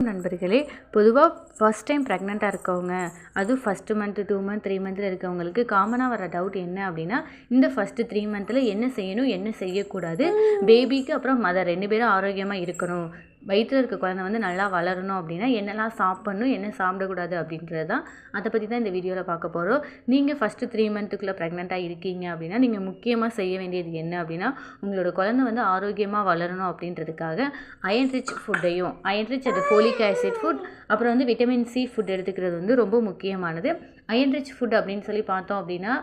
நண்பர்களே, பொதுவாக first time ப்ரெக்னெண்ட்டாக இருக்கவங்க, அதுவும் ஃபஸ்ட்டு மந்த்து 2 மந்த் 3 மந்த்தில் இருக்கவங்களுக்கு காமனாக வர டவுட் என்ன அப்படின்னா, இந்த ஃபஸ்ட்டு 3 மந்த்தில் என்ன செய்யணும், என்ன செய்யக்கூடாது, பேபிக்கு அப்புறம் மதர் 2 பேரும் ஆரோக்கியமாக இருக்கணும், வயிற்றில் இருக்க குழந்தை வந்து நல்லா வளரணும் அப்படின்னா என்னெல்லாம் சாப்பிட்ணும், என்ன சாப்பிடக்கூடாது அப்படின்றது தான். அதை பற்றி தான் இந்த வீடியோவில் பார்க்க போகிறோம். நீங்கள் ஃபஸ்ட்டு 3 மந்த்துக்குள்ளே ப்ரெக்னெண்ட்டாக இருக்கீங்க அப்படின்னா நீங்கள் முக்கியமாக செய்ய வேண்டியது என்ன அப்படின்னா, உங்களோட குழந்தை வந்து ஆரோக்கியமாக வளரணும் அப்படின்றதுக்காக அயன் ரிச் ஃபுட்டையும், அயன் ரிச் அது ஃபோலிக் ஆசிட் ஃபுட், அப்புறம் வந்து விட்டமின் சி ஃபுட் எடுத்துக்கிறது வந்து ரொம்ப முக்கியமானது. அயன் ரிச் ஃபுட் அப்படின்னு சொல்லி பார்த்தோம் அப்படின்னா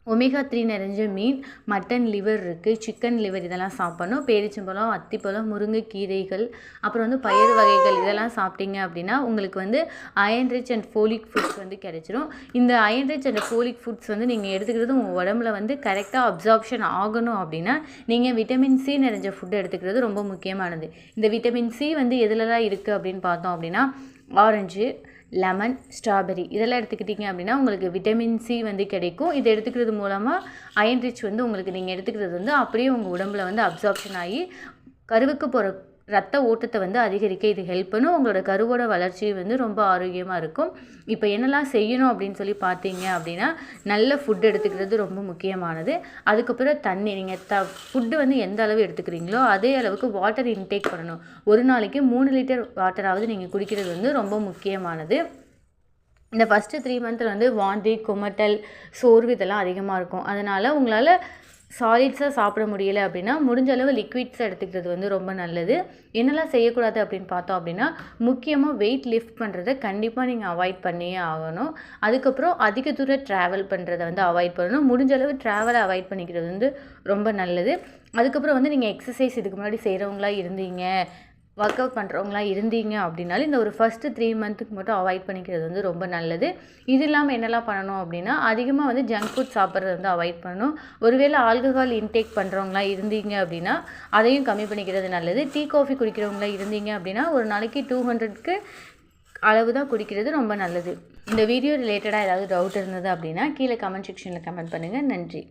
ஒமேகா 3 நிறைஞ்ச மீன், மட்டன் லிவர் இருக்குது, சிக்கன் லிவர் இதெல்லாம் சாப்பிட்ணும். பேரிச்சம்பழம், அத்திப்பழம், முருங்கைக்கீரைகள், அப்புறம் வந்து பயிறு வகைகள் இதெல்லாம் சாப்பிட்டீங்க அப்படின்னா உங்களுக்கு வந்து iron rich and folic foods வந்து கிடைச்சிரும். இந்த iron rich and folic foods வந்து நீங்கள் எடுத்துக்கிறது உங்கள் உடம்புல வந்து கரெக்டாக அப்சார்ப்ஷன் ஆகணும் அப்படின்னா நீங்கள் விட்டமின் சி நிறைஞ்ச ஃபுட் எடுத்துக்கிறது ரொம்ப முக்கியமானது. இந்த விட்டமின் சி வந்து எதுலலாம் இருக்குது அப்படின்னு பார்த்தோம் அப்படின்னா ஆரஞ்சு, லெமன், ஸ்ட்ராபெரி இதெல்லாம் எடுத்துக்கிட்டிங்க அப்படின்னா உங்களுக்கு விட்டமின் சி வந்து கிடைக்கும். இதை எடுத்துக்கிறது மூலமாக அயன் ரிச் வந்து உங்களுக்கு நீங்கள் எடுத்துக்கிறது வந்து அப்படியே உங்கள் உடம்புல வந்து அப்சார்ப்ஷன் ஆகி கருவுக்கு போகிற ரத்த ஓட்டத்தை வந்து அதிகரிக்க இது ஹெல்ப் பண்ணும். உங்களோட கருவோட வளர்ச்சி வந்து ரொம்ப ஆரோக்கியமாக இருக்கும். இப்போ என்னெல்லாம் செய்யணும் அப்படின்னு சொல்லி பார்த்தீங்க அப்படின்னா, நல்ல ஃபுட் எடுத்துக்கிறது ரொம்ப முக்கியமானது. அதுக்கப்புறம் தண்ணி, நீங்கள் ஃபுட்டு வந்து எந்த அளவு எடுத்துக்கிறீங்களோ அதே அளவுக்கு வாட்டர் இன்டேக் பண்ணணும். ஒரு நாளைக்கு 3 லிட்டர் வாட்டராவது நீங்கள் குடிக்கிறது வந்து ரொம்ப முக்கியமானது. இந்த ஃபஸ்ட்டு 3 மந்த்தில் வந்து வாந்தி, குமட்டல், சோர்வு இதெல்லாம் அதிகமாக இருக்கும். அதனால் உங்களால் சாலிட்ஸாக சாப்பிட முடியலை அப்படின்னா முடிஞ்ச அளவு லிக்விட்ஸை எடுத்துக்கிறது வந்து ரொம்ப நல்லது. என்னெல்லாம் செய்யக்கூடாது அப்படின்னு பார்த்தோம் அப்படின்னா, முக்கியமாக வெயிட் லிஃப்ட் பண்ணுறதை கண்டிப்பாக நீங்கள் அவாய்ட் பண்ணியே ஆகணும். அதுக்கப்புறம் அதிக தூரம் ட்ராவல் பண்ணுறதை வந்து அவாய்ட் பண்ணணும். முடிஞ்ச அளவு ட்ராவலை அவாய்ட் பண்ணிக்கிறது வந்து ரொம்ப நல்லது. அதுக்கப்புறம் வந்து நீங்கள் எக்ஸசைஸ் இதுக்கு முன்னாடி செய்கிறவங்களா இருந்தீங்க, ஒர்க் அவுட் பண்ணுறவங்களா இருந்தீங்க அப்படின்னாலும் இந்த ஒரு ஃபஸ்ட்டு 3 மந்த்துக்கு மட்டும் அவாய்ட் பண்ணிக்கிறது வந்து ரொம்ப நல்லது. இது இல்லாமல் என்னெல்லாம் பண்ணணும் அப்படின்னா, அதிகமாக வந்து ஜங்க் ஃபுட் சாப்பிட்றது வந்து அவாய்ட் பண்ணணும். ஒருவேளை ஆல்கஹால் இன்டேக் பண்ணுறவங்களா இருந்தீங்க அப்படின்னா அதையும் கம்மி பண்ணிக்கிறது நல்லது. டீ காஃபி குடிக்கிறவங்களா இருந்தீங்க அப்படின்னா ஒரு நாளைக்கு 200க்கு அளவு தான் குடிக்கிறது ரொம்ப நல்லது. இந்த வீடியோ ரிலேட்டடாக ஏதாவது டவுட் இருந்தது அப்படின்னா கீழே கமெண்ட் செக்ஷனில் கமெண்ட் பண்ணுங்கள். நன்றி.